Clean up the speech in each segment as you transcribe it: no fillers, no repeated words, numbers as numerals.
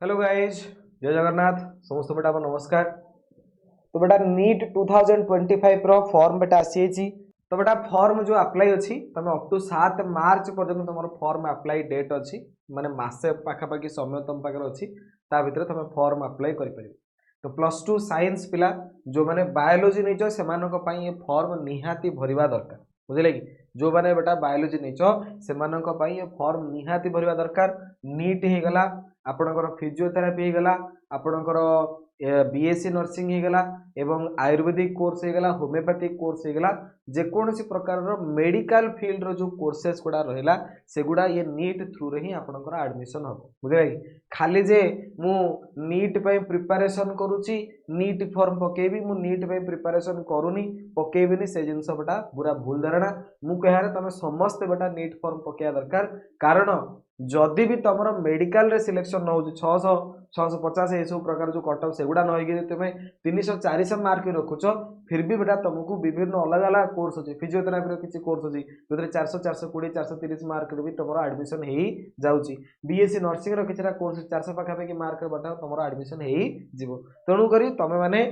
Hello guys, जय जगन्नाथ। समस्त बेटा नमस्कार। तो बेटा नीट 2025 रो फॉर्म बेटा आसी। तो बेटा फॉर्म जो अप्लाई अच्छी तुम अप टू 7 मार्च पर्यटन तुम फॉर्म अप्लाई डेट अच्छी माने मासे पाखापाखि समय तुम पाखे अच्छी भितर तुम फॉर्म अप्लाई कर। तो प्लस टू साइंस पिला जो मैंने बायोलोजी नहीं से ये फॉर्म निहाती भरवा दरकार। बुझे कि जो मैंने बेटा बायोलोजी नहीं से ये फॉर्म निहाती भरवा दरकार। नीट हो गला आपणकर फिजियोथेरापी हो गला आपणकर बीएससी नर्सिंग हो गला एवं आयुर्वेदिक कोर्स हो गला होमियोपैथिक कोर्स हो गला जेकोसी प्रकार मेडिकल फील्ड रो जो कोर्सेस गुड़ा रहा से गुड़ा ये नीट थ्रू रे ही आपणकर एडमिशन हम। बुझे खाली जे मु नीट पे प्रिपरेशन करुच्ची नीट फॉर्म पकेबी मु नीट पे प्रिपरेशन करूनी पकेबिनी से जिनस बेटा पूरा भूल धारणा। मु कह तुम समस्ते बेटा नीट फॉर्म पकेया दरकार कारण जदि भी तुम मेडिकल रे सिलेक्शन न हो 600 650 ये सब प्रकार जो कटअप से गुड़ा न तुम 300 400 मार्क रखुच फिर भी बेटा तुमको विभिन्न अलग अलग कोर्स अच्छे फिजियोथेरापी किसी कोर्स अच्छी जो 400 420 430 मार्क भी तुम एडमिशन हो जाऊँगी। बीएससी नर्सिंग रो किसी कोर्स 400 पाखापाखि मार्क बेटा तुम एडमिशन हो तेणुक तुम मैंने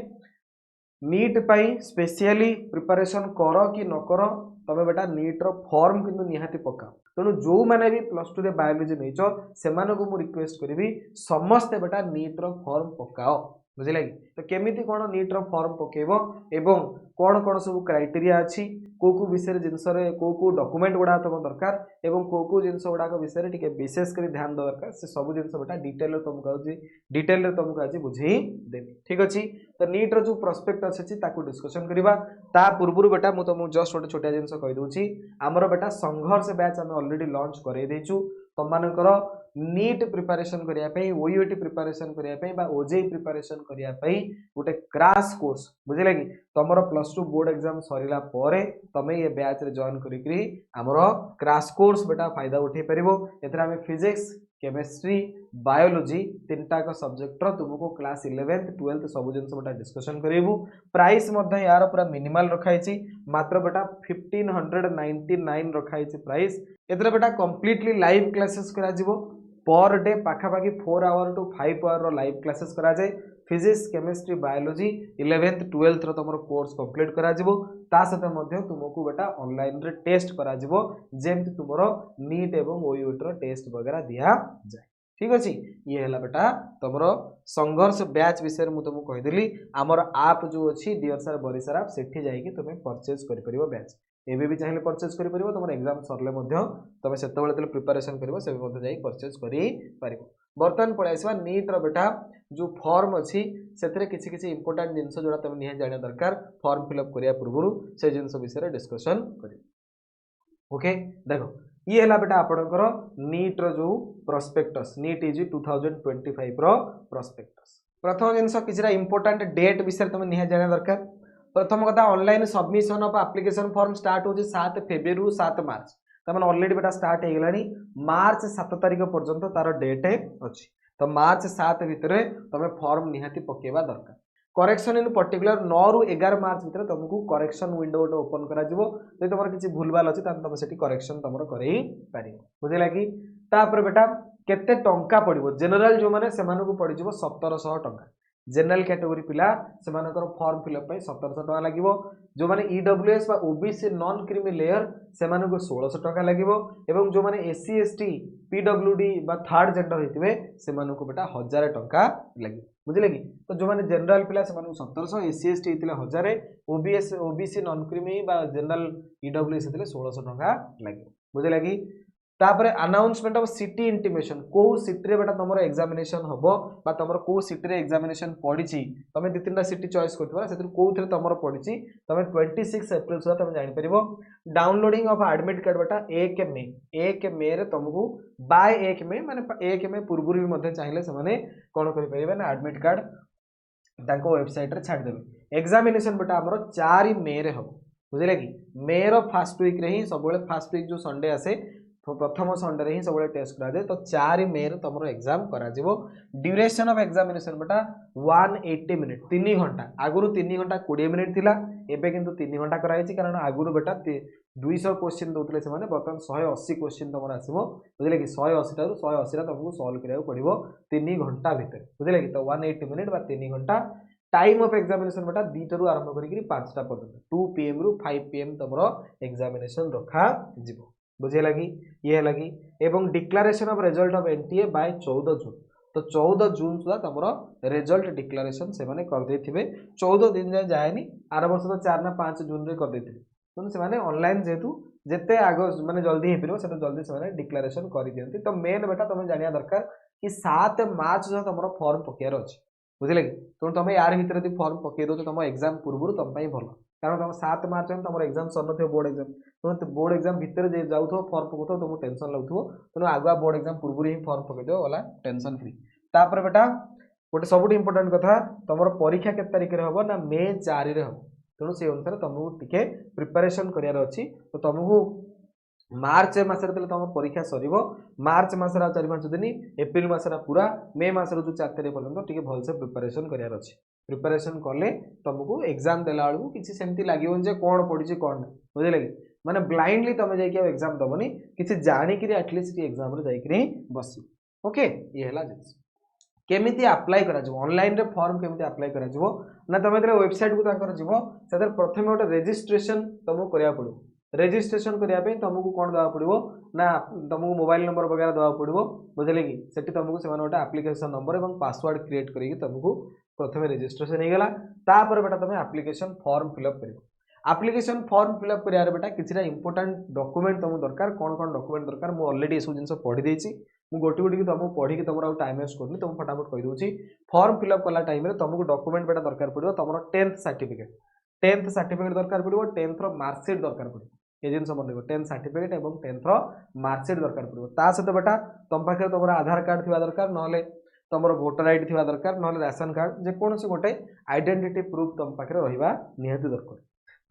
नीट पाई स्पेशली प्रिपरेशन कर कि न कर तुम बेटा नीट रो फॉर्म किंतु निहाती पकाओ। तेणु जो मैंने भी प्लस टू रे बायोलोजी नहीं से रिक्वेस्ट करी समस्ते बेटा नीट रो फॉर्म पकाओ। बुझे कि तो केमिति कौन नीट रो फॉर्म पकेब एवं कौन कौन सब क्राइटेरिया अच्छी को विषय जिनस को डॉक्यूमेंट गुड़ा तुम दरकार एवं को जिन गुड़ाक विषय टी विशेष कर ध्यान देवा दरकार से सब जिन बेटा डिटेल तुमको तुमको आज बुझे देवी। ठीक अच्छे तो नीट रो जो प्रोस्पेक्टस अच्छी डिस्कसन करवा ता पूर्व बेटा मुझे तुमको जस्ट गोटे छोटिया जिन कहीदे आमर बेटा संघर्ष बैच आम अलरेडी लॉन्च कर तुम मानकर नीट प्रिपरेशन करने ओयूटी प्रिपरेशन करने ओजेई प्रिपरेशन करने गोटे क्रैश कोर्स बुझे कि तुम प्लस टू बोर्ड एग्जाम सरला तुम ये बैच रे जॉइन करी आमर क्रैश कोर्स बेटा फायदा उठे पार। फिजिक्स केमिस्ट्री बायोलॉजी तीनटा सब्जेक्ट तुमको क्लास 11th 12th सब जिन बेटा डिस्कसन करूँ। प्राइस यार पूरा मिनिमल रखाई मात्र बेटा 1599 रखाई प्राइस। एथरे बेटा कंप्लीटली लाइव क्लासेस करा पर डे पाखापाखि 4 hour to 5 hour live classes करा जाए। Physics chemistry biology 11th 12th रो तुम कोर्स कंप्लीट करा ता सहित मध्य तुमको बेटा ऑनलाइन रे टेस्ट करा जेमती तुमरो नीट एवं ओयूटी रो टेस्ट वगैरह दिया जाए। ठीक अच्छे ये है बेटा तुम संघर्ष बैच विषय में तुमको कहीदेली आमर आप जो अच्छी डियर सर बरिसर आप सेठी जाइए तुम परचेज कर बैच एबी भी चाहिए परचेज कर तुम एग्जाम सरले तुम से प्रिपरेशन कर परचेज कर। बर्तमान पलि आसवा नीट रो बेटा जो फॉर्म अच्छी से किसी इंपोर्टेंट जिनस जोड़ा तुम निहाती जाना दरकार फॉर्म फिलअप करने पूर्व से जिन विषय डिस्कसन कर। ओके देखो ये है बेटा आपणकर नीट रो जो प्रोस्पेक्टस नीट इज 2025 रो प्रोस्पेक्टस। प्रथम जिनस किसी इंपोर्टेंट डेट विषय तुम निहाती जाना दरकार। प्रथम कथा online submission of application form start हो 7 फेब्रुआरी रु 7 मार्च तमें ऑलरेडी बेटा स्टार्ट हो गलानी मार्च 7 तारिख पर्यंत तार डेट अच्छी। तो मार्च 7 भितर तुम फॉर्म निहाती पकेवा दरकार। करेक्शन इन पर्टिकुलर 9 रु 11 मार्च भितर तुमको करेक्शन विंडो गोटे ओपन करा जो तुम किसी भूलभाल अच्छी तुम से करेक्शन तुम कर बुझे कि बेटा केते टंका पड़ो जेनेल जो मैंने पड़ 1700 टंका जेनेल कैटेगोरी पिला से फॉर्म फिलअप 1700 टका लगे जो मैंने EWS OBC non creamy layer से 1600 टका लगे जो मैंने SC ST PWD third gender होते से बेटा 1000 टका लगे बुझे कि तो जो मैंने जनरल पिला से 1700 एससी एसटी होते 1000 OBC non creamy general EWS 1600 टका लगे बुझे कि तापरे अनाउंसमेंट ऑफ सिटी इंटीमेशन को सिटी रे बेटा तुम एग्जामिनेशन हबो बा तुम को सिटी रे एग्जामिनेशन पड़ी तुम दु तीन सिटी चॉइस करथिबा सेतिर कोथरे तुम पड़ी तुम 26 अप्रैल सुधा तुम जानि परिबो। डाउनलोडिंग ऑफ एडमिट कार्ड बेटा 1 मे रे तुमको बाय 1 मे माने 1 मे पूर्व भी मध्य चाहिए से माने कोन करि परिबे ना एडमिट कार्ड ताको वेबसाइट रे छाड़ देबे। एग्जामिनेशन बेटा हमरो 4 मे रे हबो बुझिले कि मे रो फर्स्ट वीक रे ही सब बेले फर्स्ट वीक जो संडे आसे प्रथम संडे ही सब टेस्ट करा तो 4 मे तुम एग्जाम करा ड्यूरेशन ऑफ एग्जामिनेशन बेटा 180 मिनिट 3 घंटा आगुरी 3 घंटा 20 मिनिट थिला एबे किंतु 3 घंटा कराई कारण आगुरी बेटा 200 क्वेश्चन दौले से बर्तमान 180 क्वेश्चन तुम आसो बुझे कि 180 टा 180 तुमको सल्व करा पड़ो 3 घंटा भितर बुझे कि तो 180 मिनिट 3 घंटा टाइम ऑफ एग्जामिनेशन बेटा 2 टा आरंभ करके 5टा पर्यंत 2 PM रु 5 PM तुम एग्जामिनेशन रखा बुझे लगी ये लगी एवं declaration of result of NTA by 14 June तो 14 जून सुधा तुम रिजल्ट डिक्लेरेशन से माने कर देथिबे 14 दिन जाए जाएनी आर वर्ष तो 4 ना 5 जून रे कर देथिबे तो से माने ऑनलाइन जेतु जेते आगो माने जल्दी हे परबो सेते जल्दी से माने डिक्लेरेशन कर दियंती तो मेन बेटा तुम जानिया दरकार कि 7 मार्च जो तुम फॉर्म पकेयर अछि बुझले कि तुम यार भीतर यदि फॉर्म पके दो तो तुम एग्जाम पूर्व तुम भल कारण तुम 7 मार्च में तुम एग्जाम सर बोर्ड एग्जाम तुम बोर्ड एग्जाम भितर जाऊ फॉर्म पकाउ तुमको टेंशन लगुव तेणु आगुआ बोर्ड एग्जाम पूर्व ही फॉर्म पकईद गला टेंशन फ्री तापर बेटा गोटे सब इंपोर्टाट कथा तुम परीक्षा के तारिख में हम ना मे 4 रे हम तेणु से अनुसार तुमको टिके प्रिपरेशन करार अच्छी तो तुमको मार्च मसरे तुम परीक्षा सर मार्च मसर 4-5 दिन एप्रिल मसर पूरा मे मसर जो 4 तारीख पर्यटन टी भलसे प्रिपरेशन करार अच्छी प्रिपरेशन कले तुमको एग्जाम देला बेलू किसी सेमती लगे कौन पड़ी कौन ना बुझे कि माने ब्लाइंडली तुम जाइए एग्जाम दबनी किसी जाणिक एटलिस्ट एग्जाम जाकि बस ओके ये जिस केमिति अप्लाई करा ऑनलाइन रे फॉर्म केमिति अप्लाई करा ना तुम वेबसाइट को ताकर जीव से प्रथम गोटे रेजिस्ट्रेशन तुमको करा पड़ो रेजिस्ट्रेशन करने तुमको कौन देवा पड़ो ना तुमको मोबाइल नंबर वगैरह देवा पड़ो बुझे कि सेठी तुमको से गोटे एप्लिकेशन नंबर और पासवर्ड क्रिएट करके तुमको प्रथम रेजिस्ट्रेशन हो गला तापर बेटा तुम एप्लिकेशन फॉर्म फिलअप कर एप्लिकेशन फॉर्म फिलअप कर बेटा किसी इंपोर्टाट डॉक्यूमेंट तुमको दरकार कौन कौन डॉक्यूमेंट दरकार मुझे ऑलरेडी ये सब जिन पढ़ी देती मुझे गोटे गोटे तुमको पढ़ी तुम टाइम वेस्ट करनी तुमको फटाफट कहीदे फॉर्म फिलअप कला टाइम तुमको डॉक्यूमेंट बेटा दरकार पड़ो तुम 10th सर्टिफिकेट दरकार पड़ो 10th मार्कशीट दरकार पड़ो ये जिन मन रहा 10th सर्टिफिकेट और 10th मार्कशीट दरकार पड़ो ता सहित बेटा तुम पाखे तुम आधार कार्ड थी दरकार ना तुम वोटर आईडी थी दरकार ना राशन कार्ड जेकोसी गोटे आइडेंटिटी प्रूफ तुम पाखे रहा निहाती दरकार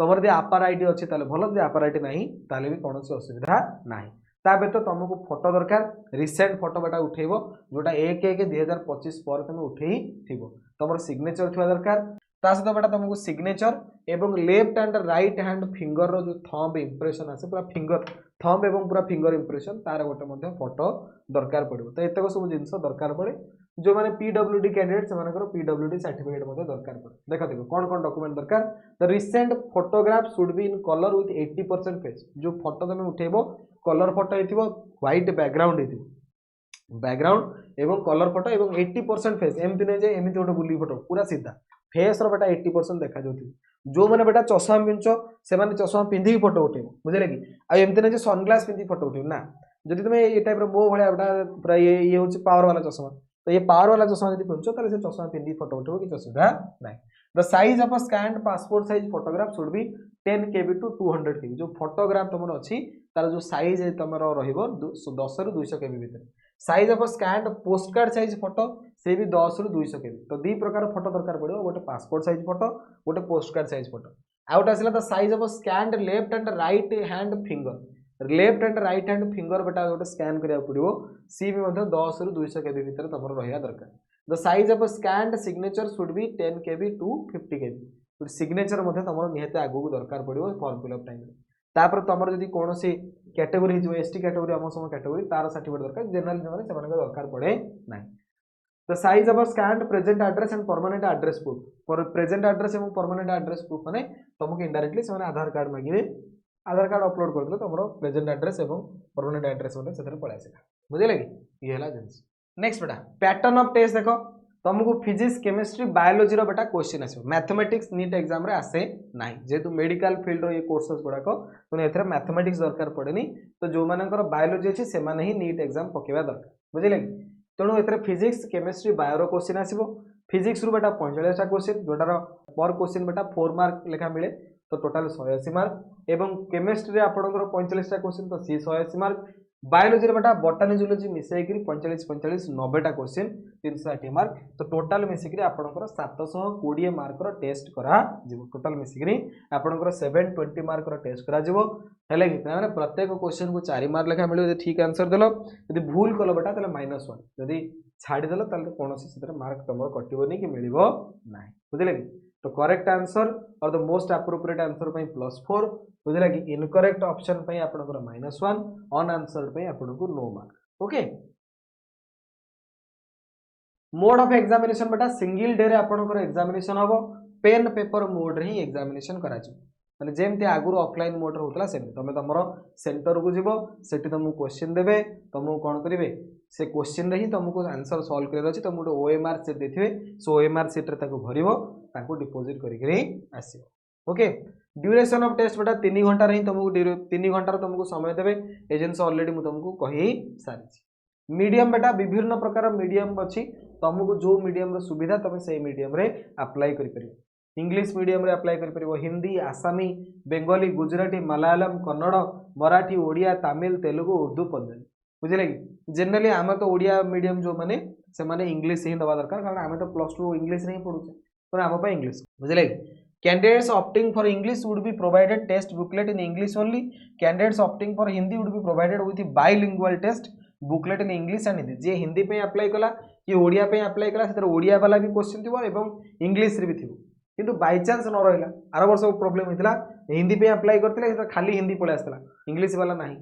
तुम यदि आपार आईडी अच्छी भल यदि आपार आईडी ना ताले भी कौन असुविधा ना ता व्यतीत तुमको फोटो दरकार रिसेंट फोटो बेटा उठेब जोटा 1/1/2025 पर तुम उठे थी तुम सिग्नेचर थी दरकार ता सहित बेटा तुमको सिग्नेचर एवं left and right hand finger रो जो थंब इंप्रेशन आसे पूरा फिंगर थंब एवं पूरा फिंगर इंप्रेशन तार गोटे फोटो दरकार पड़ो तो एतक सब जिन दरकार पड़े जो मैंने पीडब्ल्यूडी कैंडिडेट से पीडब्ल्यूडी सर्टिफिकेट दरकार पड़े देखा देखो कौन कौन डॉक्यूमेंट दरकार the recent photograph should be in colour with 80% face जो फोटो तुम उठेब कलर फोटो हो व्हाइट बैकग्राउंड हो बैकग्राउंड एवं कलर फोटो एवं 80% फेस एमती नहीं जाए एमती गोटे बुली फोटो पूरा सीधा फेस रो बेटा 80% देखा जाती जो मैंने बेटा चश्मा पिंधुच से चश्मा पिंधिकी फोटो उठेब बुझे कि आमती नहीं सनग्लास पिंधि फोटो उठेब ना जब तुम ये टाइप मो भाया बेटा पूरा ये हूँ पावर वाला चश्मा तो ये पावर वाला चश्मा यदि पिंधुच तो चश्मा पिंधि फोटो उठेब कि असुविधा ना the size of a scanned passport size photograph should be 10 KB to 200 KB जो फोटोग्राफ तुम अच्छी तार जो साइज तुम रो10 ରୁ 200 KB भितर size of a scanned post card size photo से भी 10 ରୁ 200 KB तो दी प्रकार फोटो दरकार पड़ो गोटे पासपोर्ट साइज फोटो गोटे पोस्ट कार्ड साइज फोटो आउट आसला the size of a scanned left and right hand finger left and right hand finger बेटा गोटे स्कैन करा पड़ो सी भी 10 ରୁ 200 KB भितर तुम रहा दरकार the size of a scanned signature should be 10 KB to 50 KB signature तुम निहत आगू दरकार पड़ो फॉर्म फिलअप टाइम तापर तुम जब कौन कैटेगोरी हो एसटी कैटेगोरी आम सब कैटेगोरी तार सर्टिफिकेट दरकार जनरल जो दरकार पड़े ना the size of a scanned present address and permanent address proof present address और परमानेंट एड्रेस प्रूफ माने तुमको इनडायरेक्टली से आधार कार्ड मांगे आधार कार्ड अपलोड कर तुम प्रेजेंट एड्रेस और परमानेंट एड्रेस पड़े आसेगा बुझे कि ये जिन नेक्स्ट बेटा पैटर्न ऑफ टेस्ट देख तुमको फिजिक्स केमिस्ट्री बायोलोजी बेटा क्वेश्चन आसो मैथमेटिक्स नीट एग्जाम रे आसे ना जेहेतु मेडिकल फील्ड ये कोर्सेस गुड़ाक तेणु ए मैथमेटिक्स दरकार पड़ेनी तो जो मानकर बायोलोजी अच्छी से ही नीट एग्जाम पकेवा दरकार बुझे कि तेणु ए फिजिक्स केमिस्ट्री बायो क्वेश्चन आसो फिजिक्स रू बेटा 45टा क्वेश्चन जोटार पर क्वेश्चन बेटा 4 मार्क लेखा मिले तो टोटाल 180 मार्क एवं केमिस्ट्री आपंकर 45टा क्वेश्चन तो सी 180 मार्क बायोलोजी बेटा बटानी जूलोजी मिसेक 45 45 90टा क्वेश्चन 360 मार्क तो टोटाल मिसिक आपंकर 720 मार्क टेस्ट करा टोटाल मिसिक आपंकर 720 मार्क टेस्ट करा है कि प्रत्येक क्वेश्चन को 4 मार्क लेखा मिले ठीक आंसर देल यदि भूल कल बेटा -1 जदि छाड़देल कौन मार्क तुम कटोनी कि मिल ना बुझे कि तो करेक्ट आंसर और द मोस्ट अप्रोप्रिएट आंसर +4 बुझे कि इनकरेक्ट ऑप्शन आपंकर -1 अनआंसर्ड आपको no mark okay. Mode of examination बेटा सिंगल डे रे आपनकर एग्जामिनेशन हम पेन पेपर मोड रे ही एग्जामिनेशन करा माने जेमती आगुर ऑफलाइन मोड होतला सेम तमे तमरो सेंटर को जीवो सेठी तुमको क्वेश्चन देबे तुमको कोन करिवे से क्वेश्चन रे ही तुमको आंसर सॉल्व करे अछि तुमको ओएमआर सेट देथिवे सो ओएमआर सेट रे ताको भरिवो ताको डिपॉजिट करि करि आसीबो ओके। ड्यूरेशन ऑफ टेस्ट बेटा 3 घंटा रे ही तुमको 3 घंटा रे तुमको समय देबे एजेंसी ऑलरेडी मु तुमको कहि सारिछि। मीडियम बेटा विभिन्न प्रकार मीडियम अछि तुमको जो मीडियम रो सुविधा तुम से मीडियम रे अप्लाई करि परिबो इंग्लिश मीडियम रे अप्लाई करि परिबो हिंदी आसामी बेंगली गुजराती मलयालम कन्नड़ मराठी ओडिया तमिल तेलुगु उर्दू पंजाबी बुझिले कि जनरली आम तो ओडिया मीडियम जो माने से माने इंग्लिश ही दबा दरकार कारण आम तो +2 इंग्लिश रे ही पढुचे पर आम पे इंग्लिश बुझिले कि candidates opting for English would be provided test booklet in English only candidates opting for Hindi would be provided with bilingual test booklet in English and Hindi जे हिंदी पे अप्लाई कला कि ओडिया पे अप्लाई कला से ओडिया वाला भी क्वेश्चन थिबो एवं इंग्लिश रे भी थिबो किंतु बाय चांस न रहिला आर वर्ष प्रॉब्लम हितला हिंदी पे अप्लाई करथिले खाली हिंदी पळे आस्तला इंग्लिश वाला नाही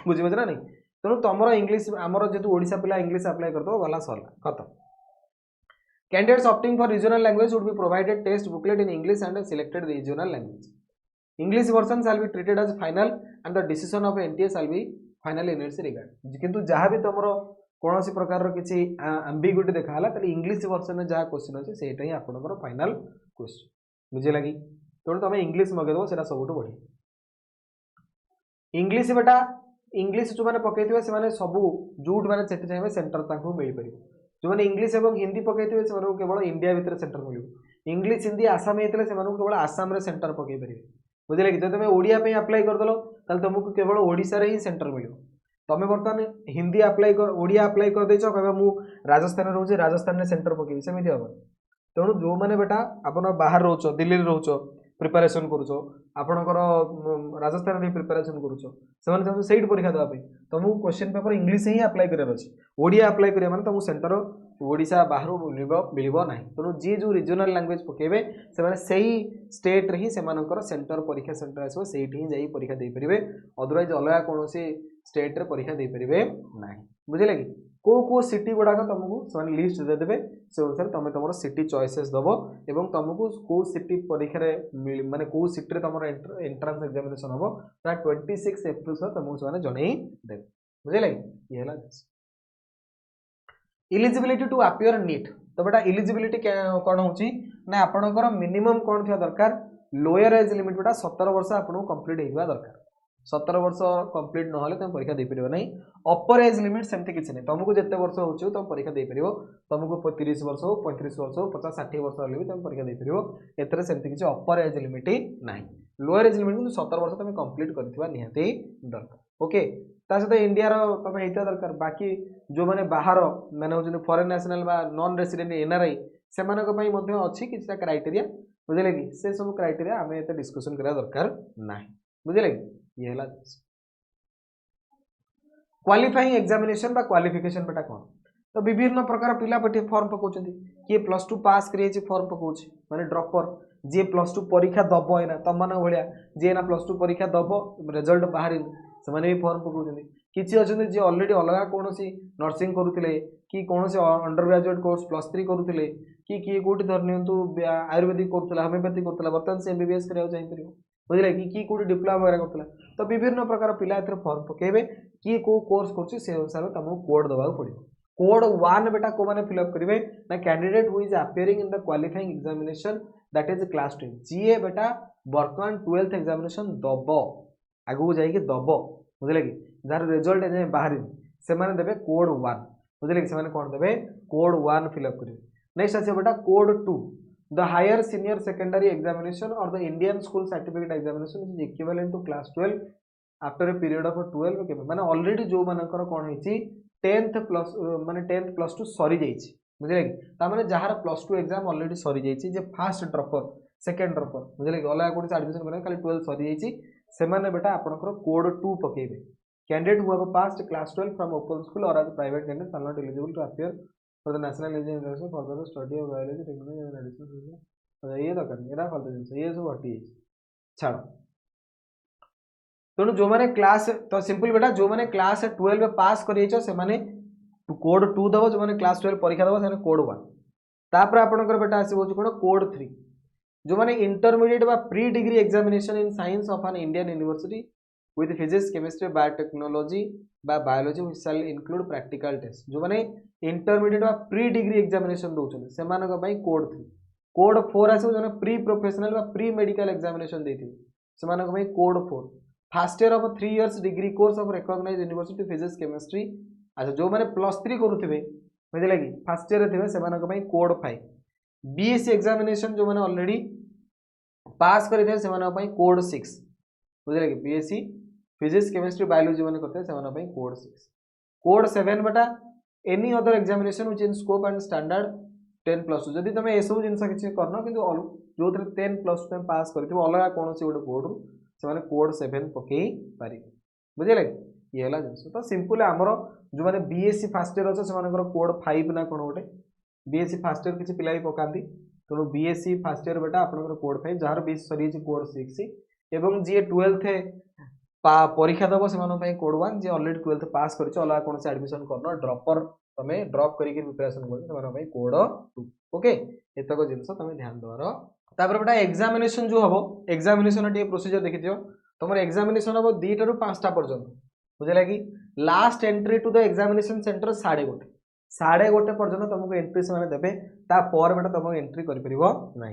बुझि बजरा नहीं तेणु तुमर इंग्लिश आमर जेतु ओडिसा पिला इंग्लिश अप्लाई करतो वाला सरला खत्म। Candidates opting for regional language would be provided test booklet in English and selected regional language English version shall be treated as final and the decision of NTA shall be final in its regard किंतु जहाँ भी तुम कौन सी प्रकार किसी ambiguity देखा English version में जहाँ क्वेश्चन अच्छे से आपंकर फाइनल क्वेश्चन बुझे लगी तेणु तुम इंग्लिश मगेदेव से सब बढ़िया इंग्लिश बेटा इंग्लिश जो मैंने पकड़े से सब जो मैंने चाहिए सेंटर मिल पार जो मैंने इंग्लिश और हिंदी पकड़े से केवल इंडिया भितर सेंटर मिल इंग्लिश हिंदी आसामी होते केवल आसाम सेंटर पकई पारे बुझे कि जब तुम ओडिया अप्लाई करदेल तुमको केवल ओडिशा रे ही सेंटर मिल तुम बर्तमान हिंदी अप्लाई कर ओडिया अप्लाई कर देछ कह मु राजस्थान रोचे राजस्थान में सेंटर पकई सेमती हम तेणु जो मैंने बेटा आप बाहर रोच दिल्ली रोच प्रिपारेसन करुच आपणकर राजस्थान में प्रिपारेसन करुच से परीक्षा देवाई तुमको क्वेश्चन पेपर इंग्लिश ही अप्लाई करार अच्छे ओडिया अप्लाई करिया माने तुमको सेंटर ओडिशा बाहर मिल ना तेणु जी जो रीजनल लैंग्वेज पकेबे से स्टेट रे ही सेंटर परीक्षा सेंटर आसो से ही परीक्षा दे पारे अदरवाइज अलग कौन स्टेट रे परीक्षा दे पारे ना बुझे कि को सिटी गुड़ाक तुमको से लिस्ट देदेवे से अनुसार तुम तुम सिटी चॉइसेस दब एवं तुमको कौ सिटी परीक्षा माने कौ सिटी तुम एंट्रांस एग्जामिनेशन हम 26 एप्रिल सह तुमको से जन देवे बुझे ये इलिजिबिलिटी टू अपियर नीट तो बेटा इलिजिबिलिटी कौन होना आपंकर मिनिमम कौन थी दरकार लोअर एज लिमिट बेटा 17 वर्ष आपको कंप्लीट होगा दरकार 17 वर्ष कंप्लीट ना तुम परीक्षा दे पार ना अपर एज लिमिट सेमती किसी नहीं तुमको जिते वर्ष हो तुम परीक्षा दे पार तुमको 30 वर्ष हो 35 वर्ष हो 50-60 वर्ष भी तुम परीक्षा दे पार एथरे सेमती किसी अपर एज लिमिट ना लोअर एज लिमिट 17 वर्ष तुम कंप्लीट करथिबा निहाती दरकार ओके ता सहित इंडिया तुम होता दरकार बाकी जो मैंने बाहर मैंने होती फॉरेन नेशनल बा नॉन रेसिडेंट एनआरआई से अच्छी किसी क्राइटेरिया बुझे कि से सब क्राइटेरिया आम एत डिस्कसन करा दरकार ना बुझे कि ये क्वालिफाइंग एग्जामिनेशन बा क्वालिफिकेशन बेटा कौन तो विभिन्न प्रकार पिला पे फॉर्म पकाउछन किए +2 पास करिए फॉर्म पकाउछ माने ड्रॉपर जी +2 परीक्षा दब है तुम मान भाया जी ना +2 परीक्षा दब रिजल्ट बाहर से भी फॉर्म पकाउछन किसी अच्छा जी ऑलरेडी अलग कौन नर्सिंग करुले कि कौन अंडर ग्रेजुएट कोर्स +3 करुले कि किए कौटी धर नियंतु आयुर्वेदिक करुला होमियोपैथी करुला बर्तमान से एमबीबीएस करा चाहिए बुझे कि कौटी डिप्लोमा वगैरह करता तो विभिन्न प्रकार पिला फॉर्म पकेबे किए को कोर्स कर से अनुसार तुमको कोड दबा पड़ो कोड 1 बेटा को मैंने फिलअप करेंगे ना candidate who is appearing in the qualifying examination that is class 10 जी बेटा बर्तमान 12th एग्जामिनेशन दब आगू जाइए दब बुझे कि जार रिजल्ट ए बाहर से देवे कोड 1 बुझे कि कौन देवे कोड 1 फिलअप करेंगे नेक्स्ट अच्छे बेटा code 2 the higher senior secondary examination or the Indian school certificate examination is equivalent to class 12 after a period of 12 माने ऑलरेडी जो मानकर कौन होइछि 10th प्लस माने 10th प्लस टू सरी जाइए बुझे कि तार jar plus two exam already सरी जाइए जे फास्ट ड्रपर सेकेंड ड्रपर बुझे कि अलग कौन एडमिशन करेंगे खाली 12 सरी जाइए से बेटा आपंकर कोड 2 पकेबे candidate who have passed class 12 from open school or as private candidate are not eligible to appear for the national examination for the study of biology technology and additional ये दरकार एरा फालतू जिंस ये सब हटी छाड़ तेणु जो मैंने क्लास तो सिंपल बेटा जो मैंने क्लास 12 पास कर कोड 2 दब जो मैंने क्लास 12 परीक्षा दब से कोड 1 तापर आपंकर बेटा आसो कौन कोड 3 जो मैंने इंटरमीडिएट बा pre degree examination in science of an Indian university with physics chemistry biotechnology बा biology which shall include practical test जो मैंने इंटरमीडिएट बा प्री डिग्री एग्जामिनेशन दौरान से कोड 3 कोड 4 आसो जो प्री प्रोफेशनल बा प्री मेडिकल एग्जामिनेशन देथिबे से code 4 first year of 3 years degree course of recognised university physics chemistry अच्छा जो मैंने +3 करुवे बुझे कि फर्स्ट ईयर थे से कोड 5 बीएससी एग्जामिनेशन जो मैंने ऑलरेडी पास करते हैं कोड 6 बुझे कि बीएससी फिजिक्स केमिस्ट्री बायोलॉजी मैंने करते हैं कोड 6 कोड 7 बेटा any other examination which in scope and standard 10+2 जदि तुम ये सब जिन किसी करन कि जो 10+2 पास कर अलग कौन गोटे कोड से कोड 7 पकई पारे बुझे ये है जिन तो सिंपल आमर जो मैंने बीएससी फास्ट ईयर अच्छे से कोड 5 ना कौन गोटे बीएससी फास्ट ईयर किसी पिला भी पकाती तेणु बीएससी फास्ट ईयर बेटा आप कोड 5 जार 20 सरी कोड 6 एवं जी 12th परीक्षा दब से कोड 1 जी ऑलरेडी 12th पास कर अलग कौन एडमिशन करना ड्रपर तुम ड्रप करके प्रिपरेशन कर कोड 2 ओके एतक जिन तुम ध्यान देवार तापर बेटा एग्जामिनेशन जो हम एग्जामिनेशन टे प्रोसीजर देखी तुम एग्जामिनेशन हम 2टा ରୁ 5टा पर्यंत बुझे कि last entry to the examination centre 1:30 पर्यंत तुमको एंट्री से देवे तापर बेटा तुम एंट्री कर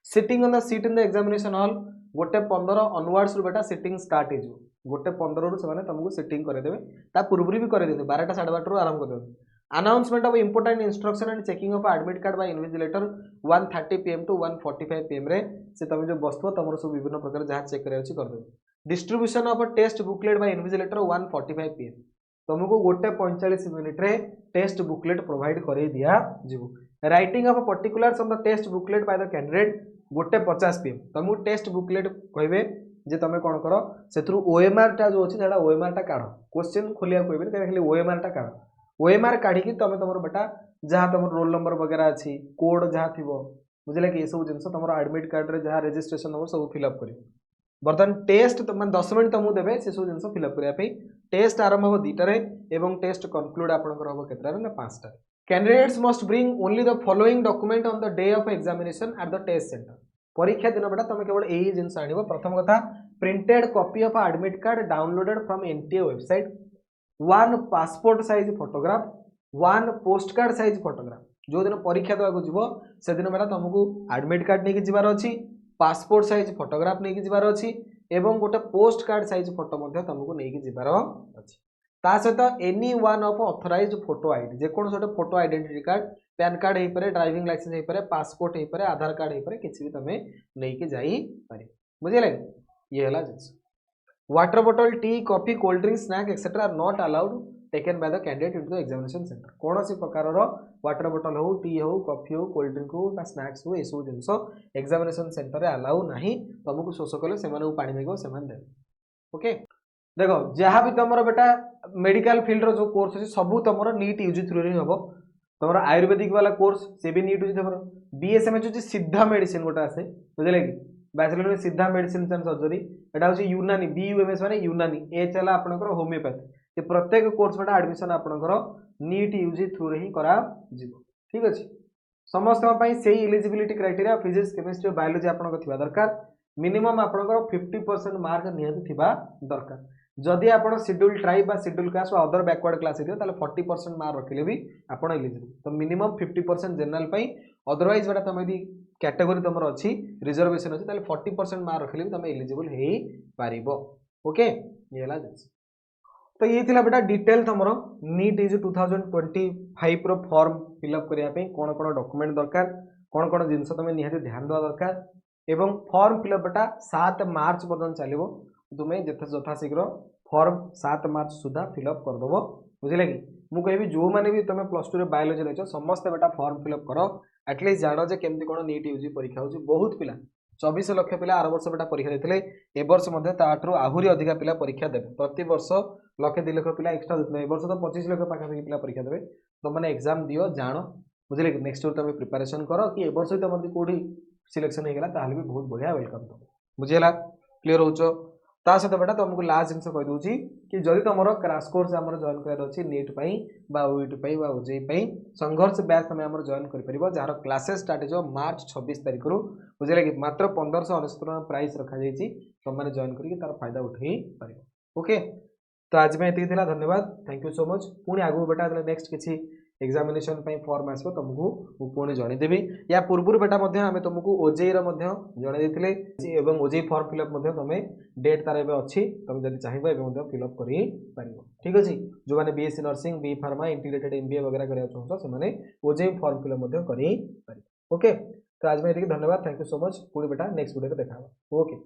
sitting on the seat in the examination hall 1:15 onwards बेटा सिटिंग स्टार्ट हो 1:15 ରୁ से तुमको सिटिंग करदेवे ता पूर्व भी कर 12टा 12:30 आरंभ कर announcement of important instruction and checking of admit card by invigilator 1:30 PM to 1:45 PM रे से तुम जो बसो तुम सब विभिन्न प्रकार जहाँ चेक कर distribution of test booklet by invigilator 1:45 PM तुमको 1:45 मिनिट रे टेस्ट बुकलेट प्रोवाइड कर दिया जीवो writing of particulars on the test booklet by the candidate 1:50 PM तुमको टेस्ट बुकलेट कहबे जे तुम कौन कर से ओएमआर टा जो अच्छी ओएमआर टा काढ़ क्वेश्चन खोलिया कहबे खाली ओएमआर टा काढ़ ओएमआर काढ़ी तुम तुम बेटा जहाँ तुम रोल नंबर वगैरह अच्छी कोड जहाँ थी बुझे कि सब जिन तुम एडमिट कार्ड रे जहाँ रजिस्ट्रेशन हम सब फिलअप कर बर्तमान टेस्ट तुम 10 मिनट तुमको देवे से सब जिन फिलअप करने टेस्ट आरंभ हम 2टारे एवं टेस्ट कनक्लूड आपंकर हम के 5टा candidates must bring only the following document on the day of examination at the test centre परीक्षा दिन बेटा तुम केवल यही जिन आण प्रथम कथा printed copy of admit card downloaded from NTA website 1 passport size photograph 1 post card size photograph जो दिन परीक्षा देवाक जीव से दिन बेटा तुमको एडमिट कार्ड नहीं जबार अच्छी पासपोर्ट साइज फोटोग्राफ नहीं जबार अच्छी एवं गोटे पोस्ट कार्ड साइज फोटो तुमको नहीं जबार अच्छी ता सहित any one of authorised photo ID जेको गोटे photo identity card pan card हो पारे ड्राइविंग लाइसेंस हो पारे पासपोर्ट हो पारे आधार कार्ड हो पारे किसी भी तुम नहीं जापर बुझे ये है जिन water bottle tea coffee cold drink snack etcetera are not allowed taken by the candidate into the examination centre कौन सी प्रकार वाटर बॉटल हो टी हो कॉफी हो कोल्ड ड्रिंक हो स्नैक्स हो यू जिन एग्जामिनेशन सेंटर अलाउ ना तुमको शोष कले से पा मांग से देवे ओके देखो जहाँ भी तुम बेटा मेडिकल फील्ड जो कोर्स अच्छे सब तुम नीट यूजी थ्रू ही हम तुम आयुर्वेदिक वाला कोर्स से भी नीट यूजी तुम बीएसएमएच हूँ सीधा मेडिसिन गोटे आसे बुझे कि बैचलर में सीधा मेडिसिन एंड सर्जरी एटा हूँ यूनानी बीयूएमएस माने यूनानी एच है आपंकर होमियोपैथी ये प्रत्येक कोर्स बेटा एडमिशन आपंकर नीट यूजी थ्रू ही करा ठीक अच्छे समस्त से eligibility criteria physics chemistry biology आपंकर दरकार मिनिमम आपंकर 50% मार्क निहाती दरकार जदि आप शेड्यूल ट्राइब बा शेड्यूल कास्ट बा अदर बैकवर्ड क्लास है 40% मार्क रखिले भी आप एलिजिबल तो मिनिमम 50% जनरल अदरवाइज बेटा तुम यदि कैटेगोरी तुम अच्छी रिजर्वेशन अच्छी 40% मार्क रखिले भी तुम एलिजिबल हो पार ओके ये जिन तो ये थिला बेटा डिटेल तुम नीट इज 2025 रो फॉर्म फिलअप करने कौन कौन डॉक्यूमेंट दरकार कौन कौन जिन तुम निहाती ध्यान देवा दरकार एवं फॉर्म फिलअप बेटा 7 मार्च पर्यटन चलो तुम्हें यथाशीघ्र फॉर्म 7 मार्च सुधा फिलअप करदेव बुझे कि मुझे कहि जो मैंने भी तुम प्लस टू बायोलोजी रही समस्त बेटा फॉर्म फिलअप कर एटलिस्ट जान जे केमती कौन नीट यूजी परीक्षा हो बहुत पिला 24 लक्ष पिला आर वर्ष बेटा परीक्षा देते ए वर्ष आहरी अधिका पिला परीक्षा देते प्रति वर्ष लक्षे 2 लाख पिला एक्सट्रा देते वर्ष तो 25 लाख पाखापाखि पिला परीक्षा देते तुम मैंने एक्जाम दियो जान बुझे कि नेक्स्ट तुम प्रिपेरेसन कर कि ए वर्ष तुम कौटी सिलेक्शन होगा भी बहुत बढ़िया वेलकम तुम बुझेगा क्लीयर हो ता सहित बेटा तुमको लास्ट जिन कहीदे कि जदि तुम क्राश कोर्स आम जॉइन कर नीट ओईटी ओजेई संघर्ष बैच तुम आम जॉइन कर जार क्लासेस स्टार्ट हो मार्च 26 तारीख रू बुझे कि मात्र 1599 प्राइस रखा तुम मैंने जॉइन करके तार फायदा उठे पार ओके। तो आज में ये धन्यवाद थैंक यू सो मच पुणी आगू बेटा नेक्स्ट किसी एग्जामिनेशन फॉर्म आसो तुमको पुणी जनईदेवी या पूर्व बेटा आम तुमको ओजेई जनई ओजेई फॉर्म फिलअप तुम डेट तार अच्छी तुम जब चाहिए फिलअप कर ठीक अच्छे जो मैंने BSc nursing B pharma integrated MBA वगैरह करा चाहते ओजेई फॉर्म फिलअप कर ओके। तो आज में ये धन्यवाद थैंक यू सो मच पुणी बेटा नेक्स्ट वीडियो देखा ओके।